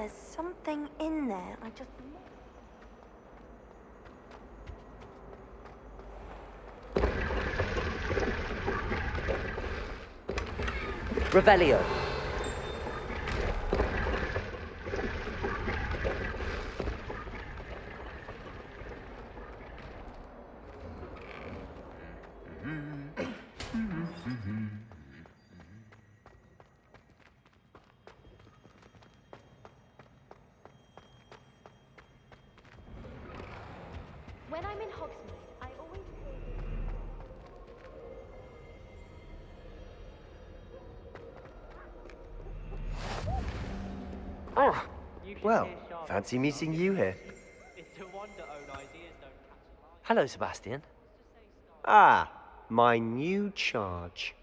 there's something in there. I just... Revelio. When I'm in Hogsmeade, I always... Oh, well, fancy meeting you here. Hello, Sebastian. Ah, my new charge.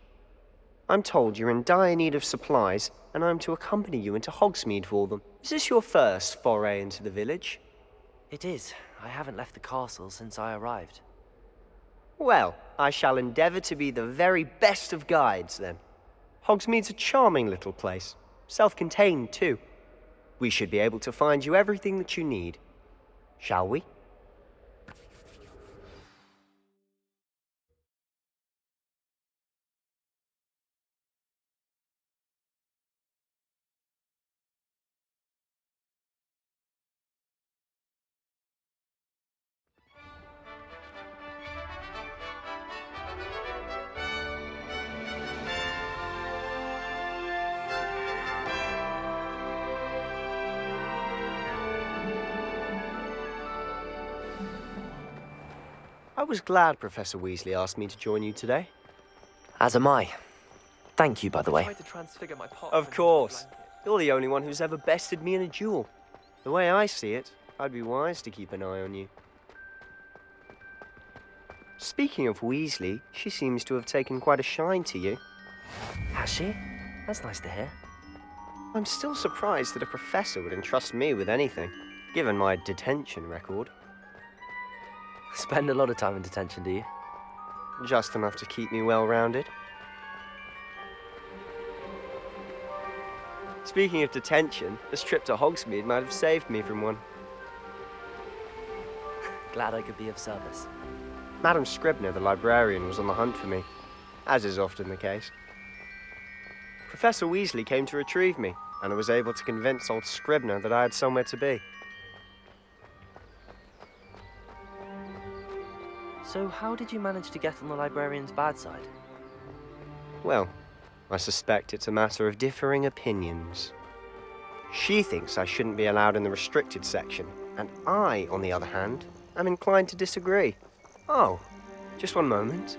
I'm told you're in dire need of supplies, and I'm to accompany you into Hogsmeade for them. Is this your first foray into the village? It is. I haven't left the castle since I arrived. Well, I shall endeavour to be the very best of guides, then. Hogsmeade's a charming little place. Self-contained, too. We should be able to find you everything that you need. Shall we? I was glad Professor Weasley asked me to join you today. As am I. Thank you, by the way. Of course. You're the only one who's ever bested me in a duel. The way I see it, I'd be wise to keep an eye on you. Speaking of Weasley, she seems to have taken quite a shine to you. Has she? That's nice to hear. I'm still surprised that a professor would entrust me with anything, given my detention record. Spend a lot of time in detention, do you? Just enough to keep me well-rounded. Speaking of detention, this trip to Hogsmeade might have saved me from one. Glad I could be of service. Madam Scribner, the librarian, was on the hunt for me, as is often the case. Professor Weasley came to retrieve me, and I was able to convince old Scribner that I had somewhere to be. So how did you manage to get on the librarian's bad side? Well, I suspect it's a matter of differing opinions. She thinks I shouldn't be allowed in the restricted section, and I, on the other hand, am inclined to disagree. Oh, just one moment.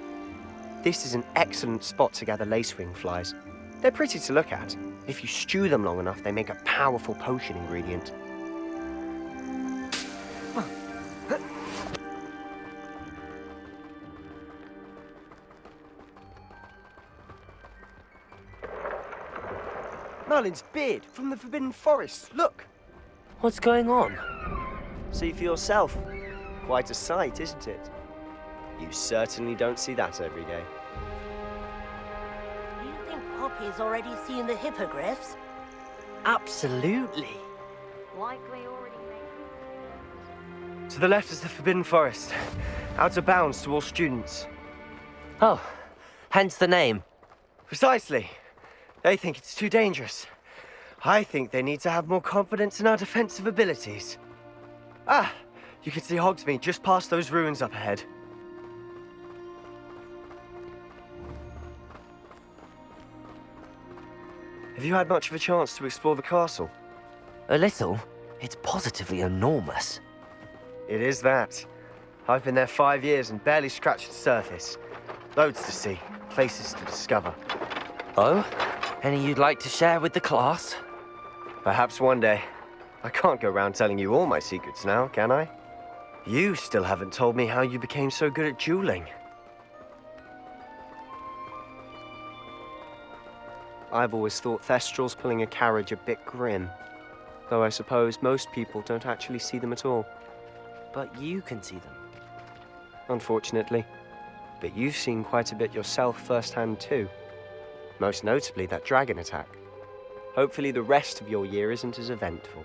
This is an excellent spot to gather lacewing flies. They're pretty to look at. If you stew them long enough, they make a powerful potion ingredient. Merlin's beard from the Forbidden Forest. Look! What's going on? See for yourself. Quite a sight, isn't it? You certainly don't see that every day. Do you think Poppy's already seen the hippogriffs? Absolutely. Likely already made... To the left is the Forbidden Forest. Out of bounds to all students. Oh, hence the name. Precisely. They think it's too dangerous. I think they need to have more confidence in our defensive abilities. Ah, you can see Hogsmeade just past those ruins up ahead. Have you had much of a chance to explore the castle? A little. It's positively enormous. It is that. I've been there 5 years and barely scratched the surface. Loads to see, places to discover. Oh? Any you'd like to share with the class? Perhaps one day. I can't go around telling you all my secrets now, can I? You still haven't told me how you became so good at dueling. I've always thought Thestrals pulling a carriage a bit grim. Though I suppose most people don't actually see them at all. But you can see them. Unfortunately. But you've seen quite a bit yourself firsthand too. Most notably that dragon attack. Hopefully the rest of your year isn't as eventful.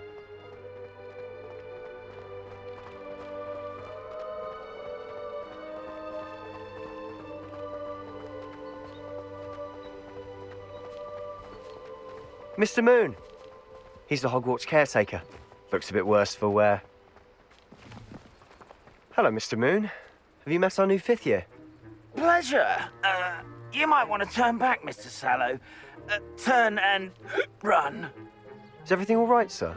Mr. Moon! He's the Hogwarts caretaker. Looks a bit worse for wear. Hello, Mr. Moon. Have you met our new 5th year? Pleasure. You might want to turn back, Mr. Sallow. Turn and run. Is everything all right, sir?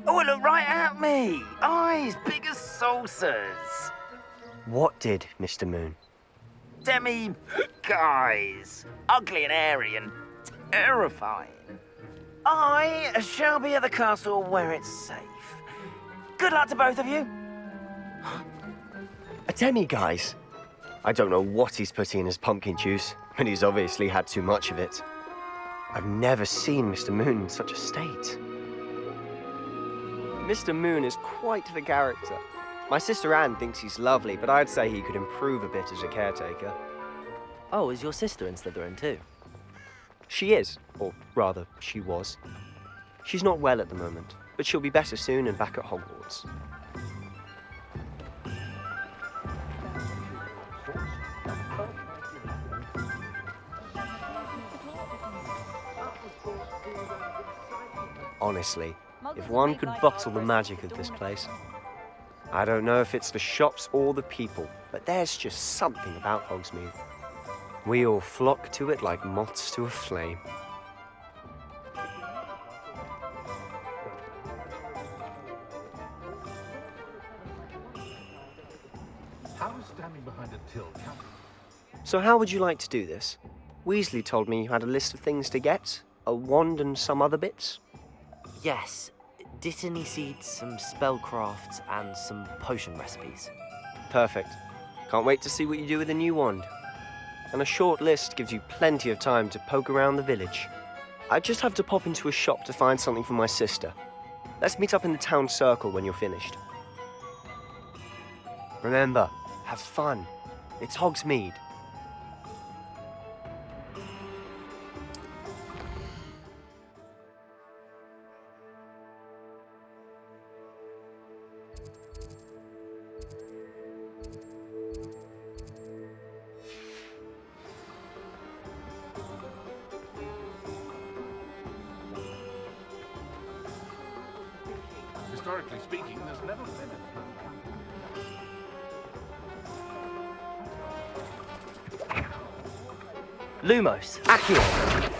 Oh, look right at me. Eyes big as saucers. What did, Mr. Moon? Guys. Ugly and airy and terrifying. I shall be at the castle where it's safe. Good luck to both of you. A demi-guise? I don't know what he's putting in his pumpkin juice, but he's obviously had too much of it. I've never seen Mr. Moon in such a state. Mr. Moon is quite the character. My sister Anne thinks he's lovely, but I'd say he could improve a bit as a caretaker. Oh, is your sister in Slytherin too? She is, or rather, she was. She's not well at the moment, but she'll be better soon and back at Hogwarts. Honestly, if one could bottle the magic of this place. I don't know if it's the shops or the people, but there's just something about Hogsmeade. We all flock to it like moths to a flame. How is standing behind a till count? So how would you like to do this? Weasley told me you had a list of things to get, a wand and some other bits. Yes. Dittany seeds, some spellcrafts, and some potion recipes. Perfect. Can't wait to see what you do with the new wand. And a short list gives you plenty of time to poke around the village. I just have to pop into a shop to find something for my sister. Let's meet up in the town circle when you're finished. Remember, have fun. It's Hogsmeade. Historically speaking, there's never been Lumos, Accio!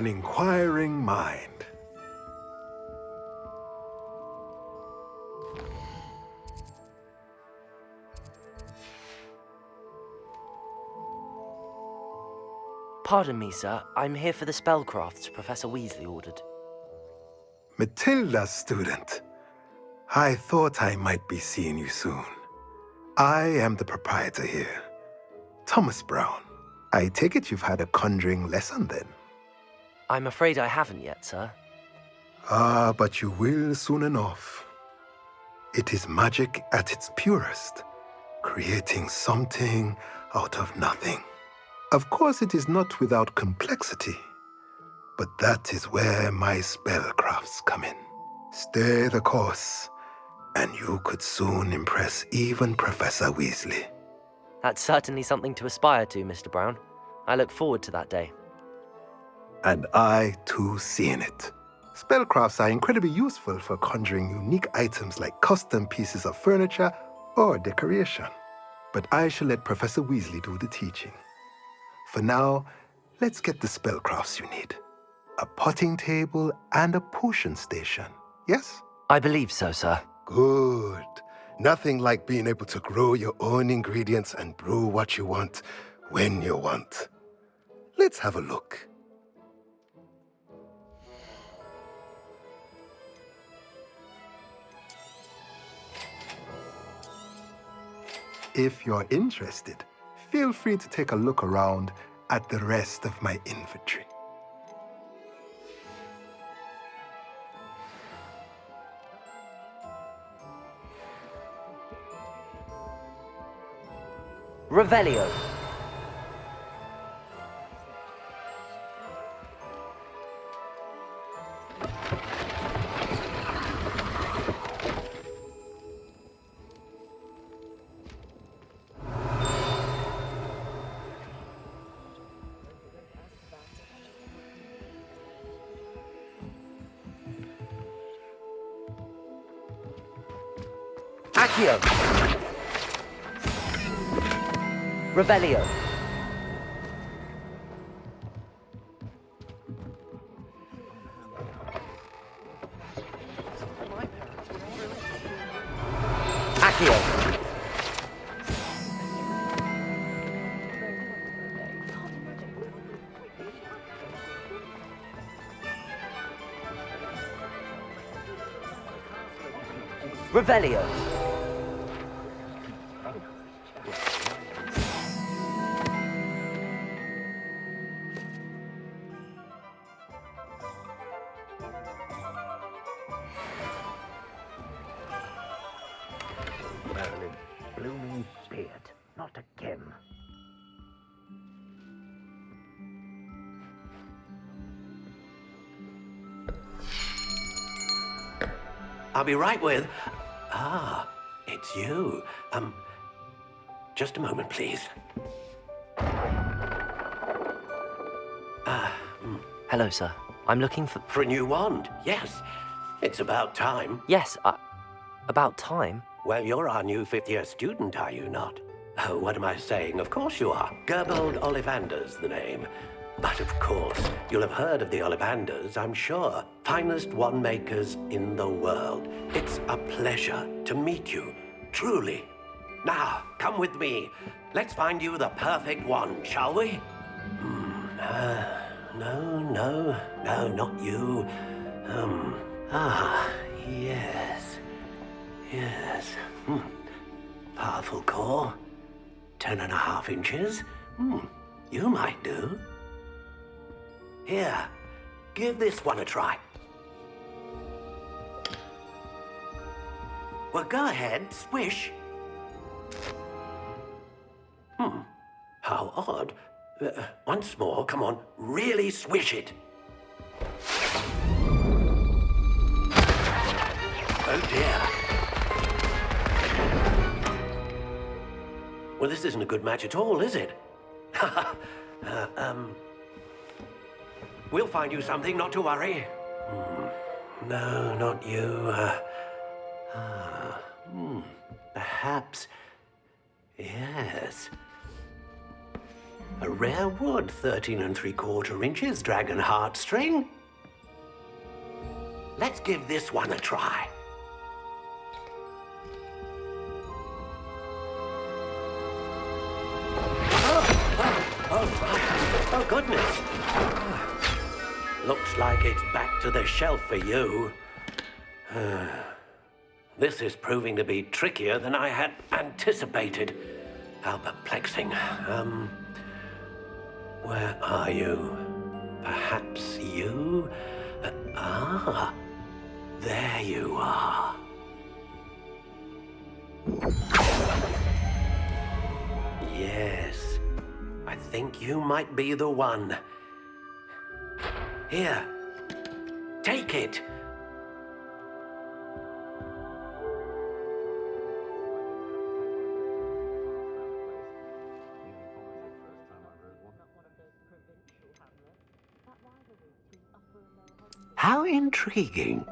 an inquiring mind. Pardon me, sir. I'm here for the spellcrafts Professor Weasley ordered. Matilda, student. I thought I might be seeing you soon. I am the proprietor here, Thomas Brown. I take it you've had a conjuring lesson then? I'm afraid I haven't yet, sir. Ah, but you will soon enough. It is magic at its purest, creating something out of nothing. Of course, it is not without complexity, but that is where my spellcrafts come in. Stay the course, and you could soon impress even Professor Weasley. That's certainly something to aspire to, Mr. Brown. I look forward to that day. And I, too, seeing it. Spellcrafts are incredibly useful for conjuring unique items like custom pieces of furniture or decoration. But I shall let Professor Weasley do the teaching. For now, let's get the spellcrafts you need. A potting table and a potion station, yes? I believe so, sir. Good. Nothing like being able to grow your own ingredients and brew what you want when you want. Let's have a look. If you're interested, feel free to take a look around at the rest of my inventory. Revelio. Accio. Revelio. Accio. Revelio. Merlin, blooming beard, not again. I'll be right with... Ah, it's you. Just a moment, please. Hello, sir. I'm looking for... For a new wand, yes. It's about time. Yes, about time. Well, you're our new fifth-year student, are you not? Oh, what am I saying? Of course you are. Gerbold Ollivander's the name. But of course, you'll have heard of the Ollivanders, I'm sure. Finest wand makers in the world. It's a pleasure to meet you, truly. Now, come with me. Let's find you the perfect wand, shall we? No, not you. Yes. Powerful core. 10.5 inches. You might do. Here, give this one a try. Well, go ahead, swish. How odd. Once more, come on, really swish it. Oh dear. Well, this isn't a good match at all, is it? We'll find you something, not to worry. No, not you. Perhaps. Yes. A rare wood, 13 3/4 inches, dragon heartstring. Let's give this one a try. Oh, goodness. Looks like it's back to the shelf for you. This is proving to be trickier than I had anticipated. How perplexing. Where are you? Perhaps you? There you are. Yes, I think you might be the one. Here, take it. How intriguing.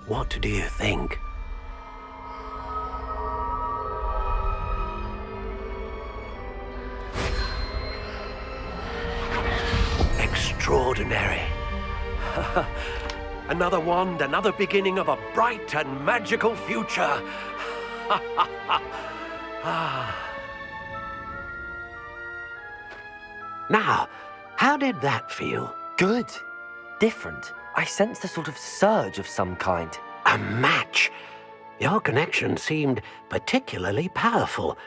What do you think? extraordinary. Another wand, another beginning of a bright and magical future. Now, how did that feel? Good. Different. I sensed a sort of surge of some kind. A match. Your connection seemed particularly powerful.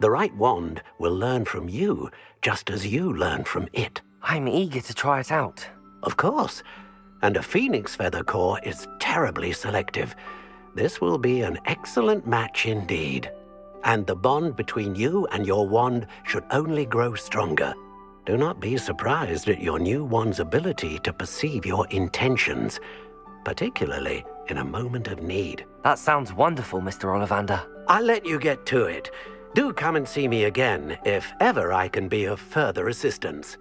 The right wand will learn from you, just as you learn from it. I'm eager to try it out. Of course. And a phoenix feather core is terribly selective. This will be an excellent match indeed. And the bond between you and your wand should only grow stronger. Do not be surprised at your new wand's ability to perceive your intentions, particularly in a moment of need. That sounds wonderful, Mr. Ollivander. I'll let you get to it. Do come and see me again if ever I can be of further assistance.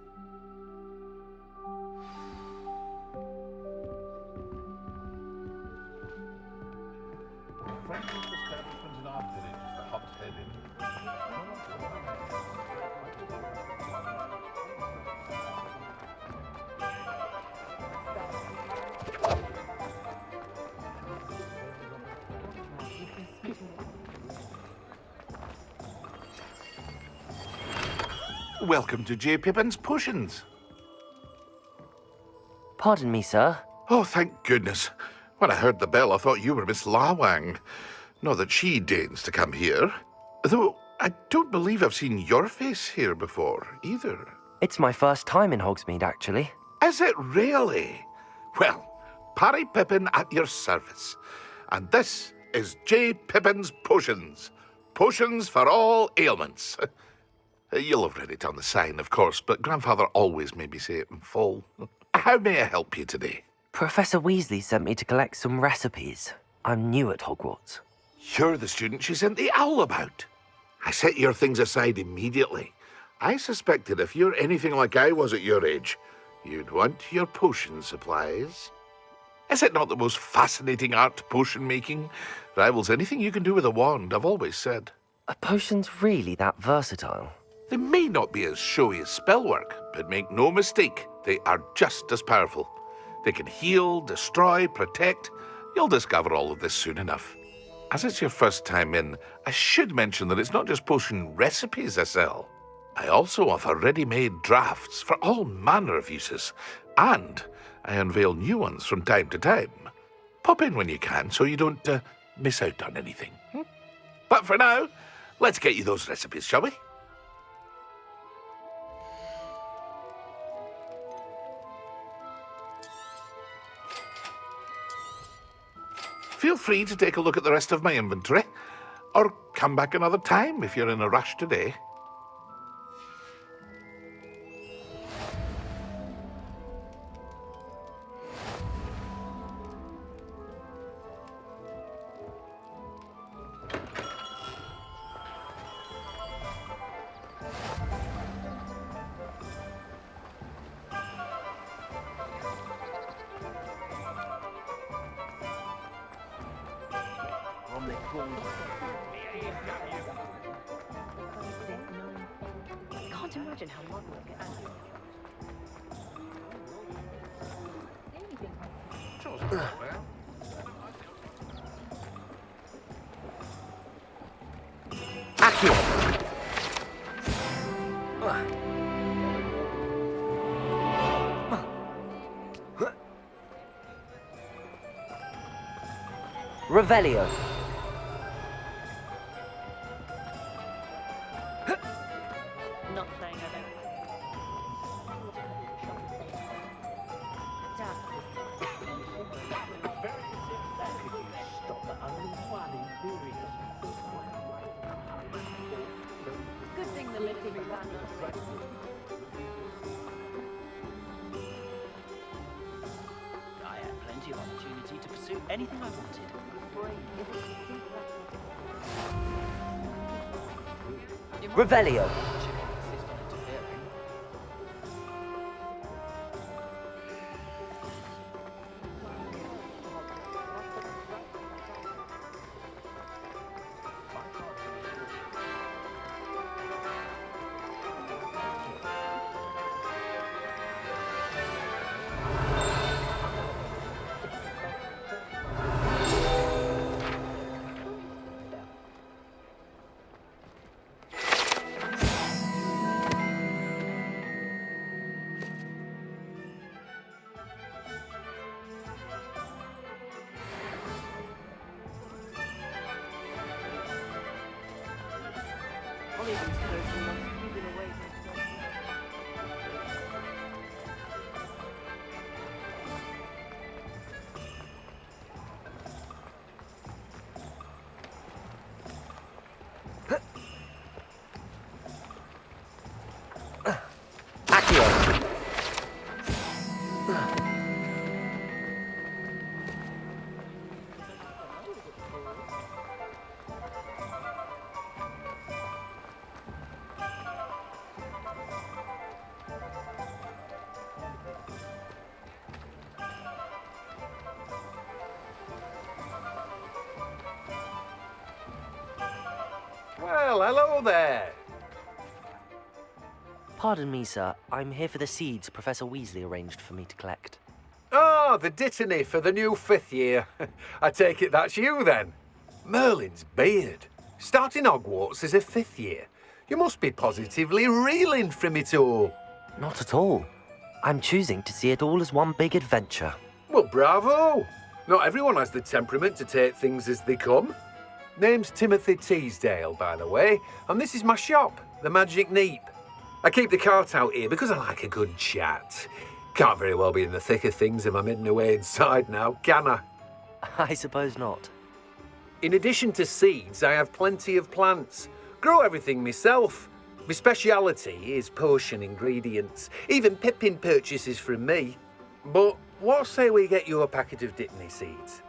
Welcome to J. Pippin's Potions. Pardon me, sir. Oh, thank goodness. When I heard the bell, I thought you were Miss Lawang. Not that she deigns to come here. Though I don't believe I've seen your face here before, either. It's my first time in Hogsmeade, actually. Is it really? Well, Parry Pippin at your service. And this is J. Pippin's Potions. Potions for all ailments. You'll have read it on the sign, of course, but Grandfather always made me say it in full. How may I help you today? Professor Weasley sent me to collect some recipes. I'm new at Hogwarts. You're the student she sent the owl about. I set your things aside immediately. I suspected if you're anything like I was at your age, you'd want your potion supplies. Is it not the most fascinating art, potion making? Rivals anything you can do with a wand, I've always said. Are potions really that versatile? They may not be as showy as spellwork, but make no mistake, they are just as powerful. They can heal, destroy, protect. You'll discover all of this soon enough. As it's your first time in, I should mention that it's not just potion recipes I sell. I also offer ready-made drafts for all manner of uses, and I unveil new ones from time to time. Pop in when you can so you don't miss out on anything. But for now, let's get you those recipes, shall we? Feel free to take a look at the rest of my inventory, or come back another time if you're in a rush today. I can't imagine how Mug will get Revelio. not saying I don't. Good thing the living I had plenty of opportunity to pursue anything I wanted. Revelio. Well, hello there. Pardon me, sir. I'm here for the seeds Professor Weasley arranged for me to collect. Ah, the dittany for the new 5th year. I take it that's you, then. Merlin's beard. Starting Hogwarts as a 5th year. You must be positively reeling from it all. Not at all. I'm choosing to see it all as one big adventure. Well, bravo. Not everyone has the temperament to take things as they come. Name's Timothy Teasdale, by the way, and this is my shop, the Magic Neep. I keep the cart out here because I like a good chat. Can't very well be in the thick of things if I'm hidden away inside now, can I? I suppose not. In addition to seeds, I have plenty of plants. Grow everything myself. My speciality is potion ingredients. Even Pippin purchases from me. But what say we get you a packet of Dittany seeds?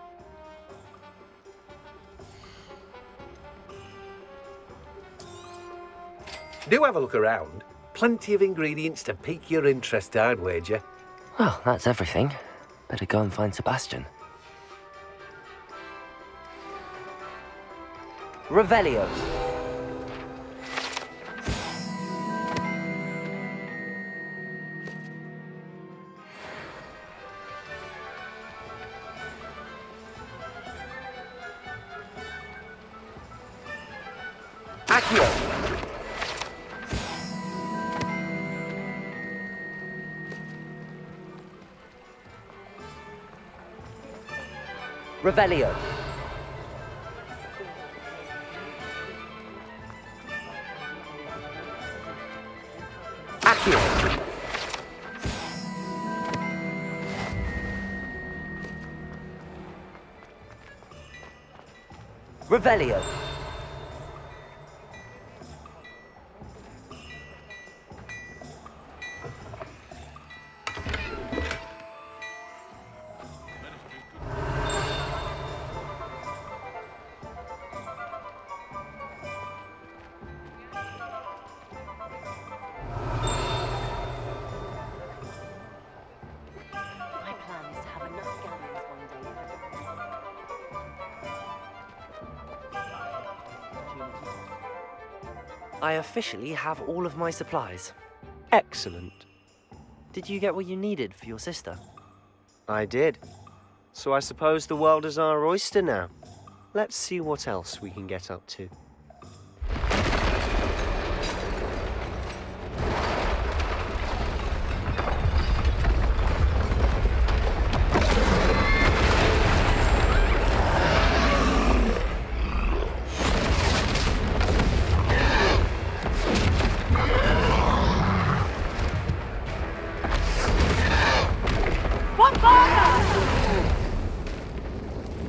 Do have a look around. Plenty of ingredients to pique your interest, I'd wager. Well, that's everything. Better go and find Sebastian. Revelio. Accio. Revelio. Accio. Revelio. I officially have all of my supplies. Excellent. Did you get what you needed for your sister? I did. So I suppose the world is our oyster now. Let's see what else we can get up to.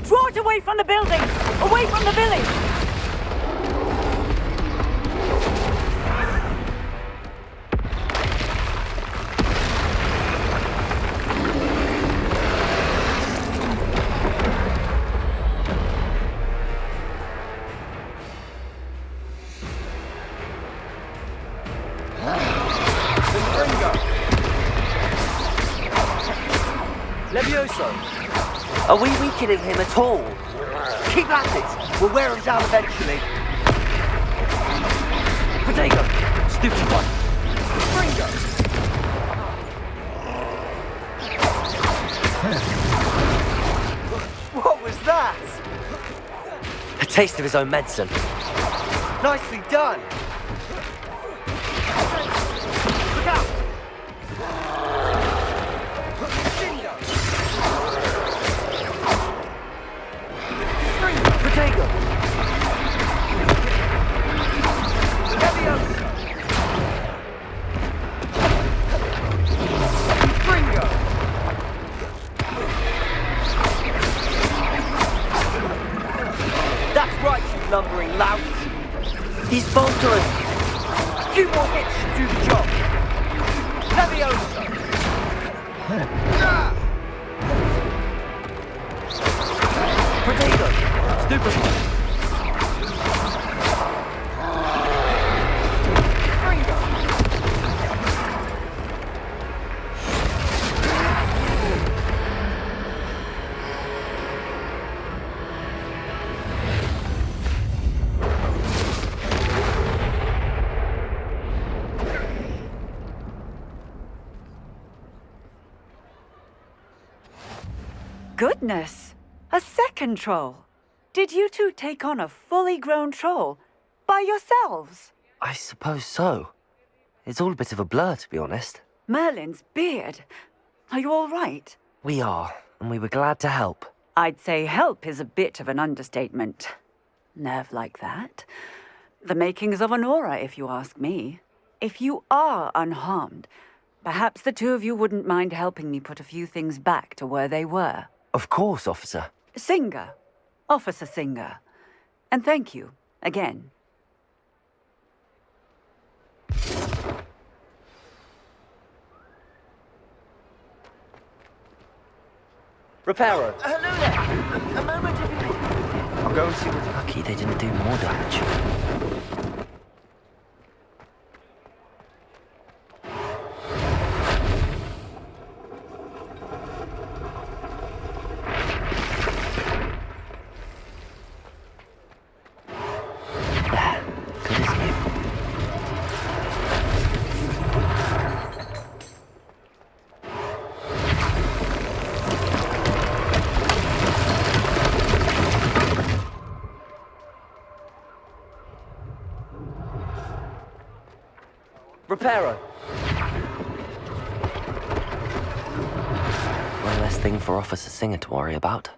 Draw it away from the building! Away from the village! Levioso! Are we weakening him at all? Keep at it! We'll wear him down eventually. Protego! Stupid one! Ringo! What was that? A taste of his own medicine. Nicely done! Look out! Protego! He's faltering. A few more hits should do the job. Leviosa. Potato. Stupid. Goodness! A second troll. Did you two take on a fully grown troll by yourselves? I suppose so. It's all a bit of a blur, to be honest. Merlin's beard. Are you all right? We are, and we were glad to help. I'd say help is a bit of an understatement. Nerve like that. The makings of an aura, if you ask me. If you are unharmed, perhaps the two of you wouldn't mind helping me put a few things back to where they were. Of course, officer. Singer. Officer Singer. And thank you, again. Reparo. Hello there. A moment if you... I'll go and see what's lucky they didn't do more damage. Reparo. One less thing for Officer Singer to worry about.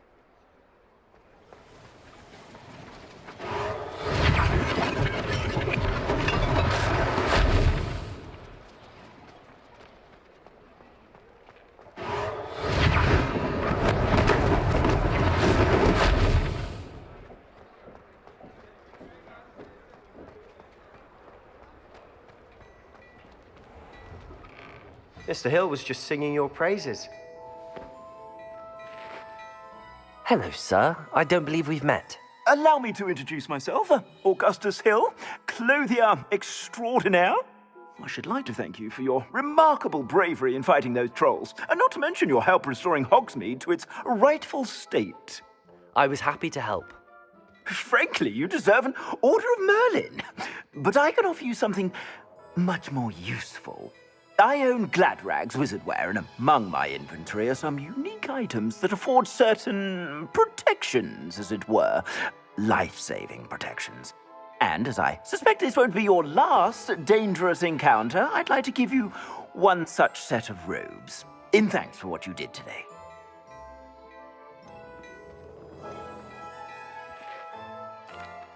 Mr. Hill was just singing your praises. Hello, sir. I don't believe we've met. Allow me to introduce myself, Augustus Hill, clothier extraordinaire. I should like to thank you for your remarkable bravery in fighting those trolls, and not to mention your help restoring Hogsmeade to its rightful state. I was happy to help. Frankly, you deserve an Order of Merlin. But I can offer you something much more useful. I own Gladrag's wizardware, and among my inventory are some unique items that afford certain protections, as it were. Life-saving protections. And as I suspect this won't be your last dangerous encounter, I'd like to give you one such set of robes, in thanks for what you did today.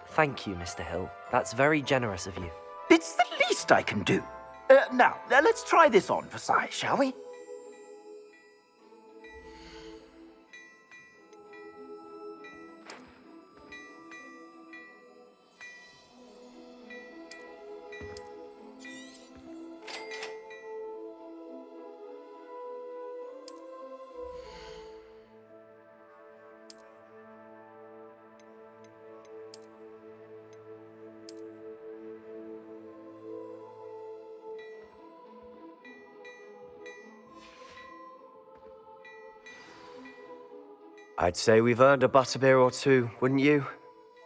Thank you, Mr. Hill. That's very generous of you. It's the least I can do. Now, let's try this on for size, shall we? I'd say we've earned a butterbeer or two, wouldn't you?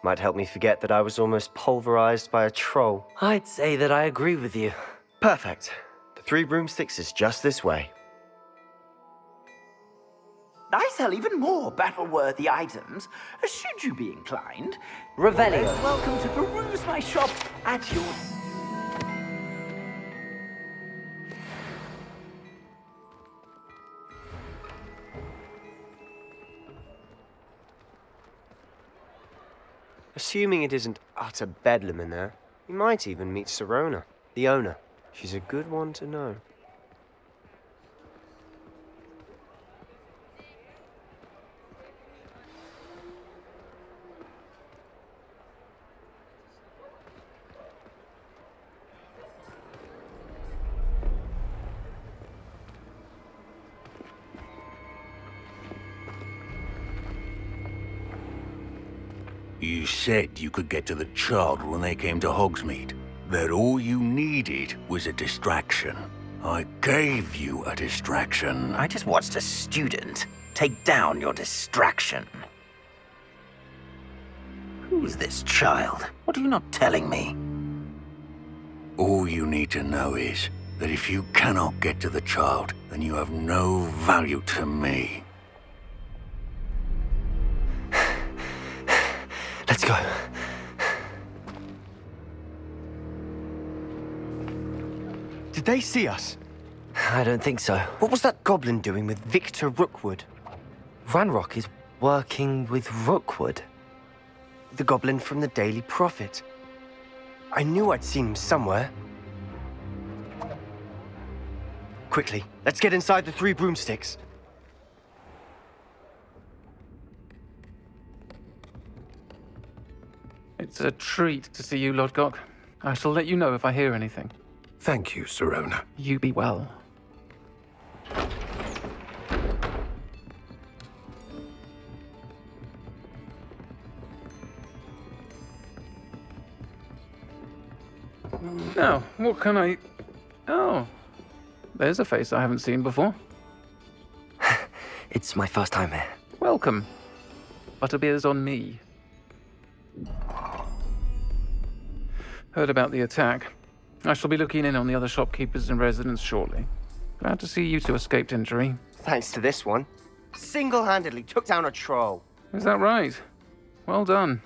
Might help me forget that I was almost pulverized by a troll. I'd say that I agree with you. Perfect. The 3 broomsticks is just this way. I sell even more battle-worthy items, should you be inclined. Revelio. Welcome to peruse my shop at your... Assuming it isn't utter bedlam in there, you might even meet Serona, the owner. She's a good one to know. You said you could get to the child when they came to Hogsmeade. That all you needed was a distraction. I gave you a distraction. I just watched a student take down your distraction. Who is this child? What are you not telling me? All you need to know is that if you cannot get to the child, then you have no value to me. Let's go. Did they see us? I don't think so. What was that goblin doing with Victor Rookwood? Ranrock is working with Rookwood. The goblin from the Daily Prophet. I knew I'd seen him somewhere. Quickly, let's get inside the 3 broomsticks. It's a treat to see you, Lodgok. I shall let you know if I hear anything. Thank you, Sirona. You be well. Now, what can I... Oh, there's a face I haven't seen before. It's my first time here. Welcome. Butterbeer's on me. Heard about the attack. I shall be looking in on the other shopkeepers and residents shortly. Glad to see you two escaped injury. Thanks to this one. Single-handedly took down a troll. Is that right? Well done.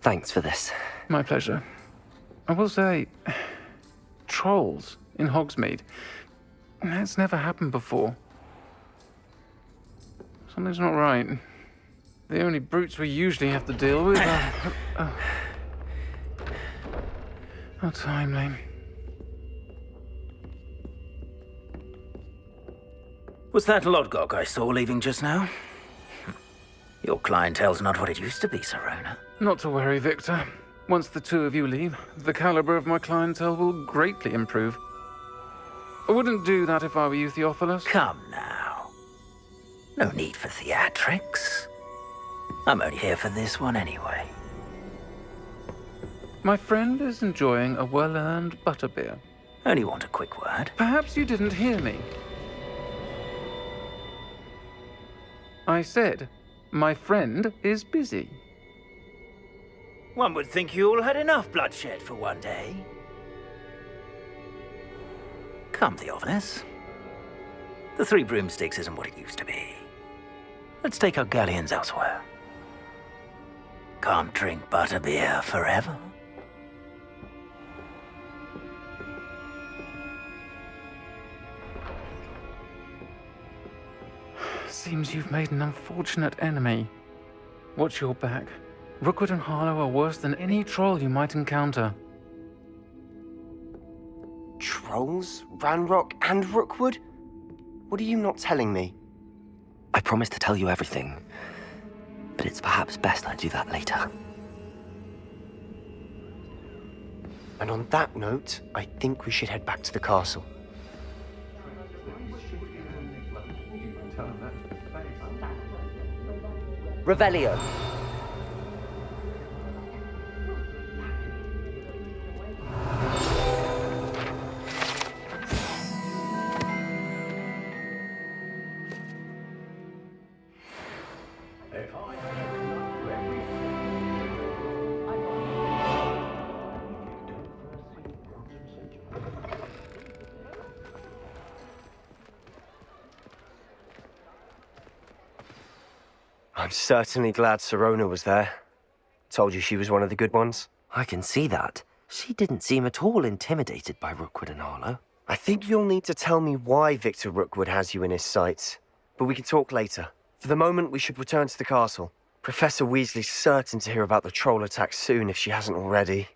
Thanks for this. My pleasure. I will say, trolls in Hogsmeade. That's never happened before. Something's not right. The only brutes we usually have to deal with are... How timely. Was that Lodgok I saw leaving just now? Your clientele's not what it used to be, Sirona. Not to worry, Victor. Once the 2 of you leave, the caliber of my clientele will greatly improve. I wouldn't do that if I were you, Theophilus. Come now. No need for theatrics. I'm only here for this one anyway. My friend is enjoying a well-earned butterbeer. Only want a quick word. Perhaps you didn't hear me. I said, my friend is busy. One would think you all had enough bloodshed for one day. Come, Theophilus. The 3 broomsticks isn't what it used to be. Let's take our galleons elsewhere. Can't drink butterbeer forever. Seems you've made an unfortunate enemy. Watch your back. Rookwood and Harlow are worse than any troll you might encounter. Trolls? Ranrock and Rookwood? What are you not telling me? I promise to tell you everything, but it's perhaps best I do that later. And on that note, I think we should head back to the castle. Revelio. I'm certainly glad Sirona was there. Told you she was one of the good ones. I can see that. She didn't seem at all intimidated by Rookwood and Harlow. I think you'll need to tell me why Victor Rookwood has you in his sights. But we can talk later. For the moment, we should return to the castle. Professor Weasley's certain to hear about the troll attack soon if she hasn't already.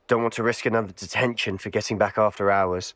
Don't want to risk another detention for getting back after hours.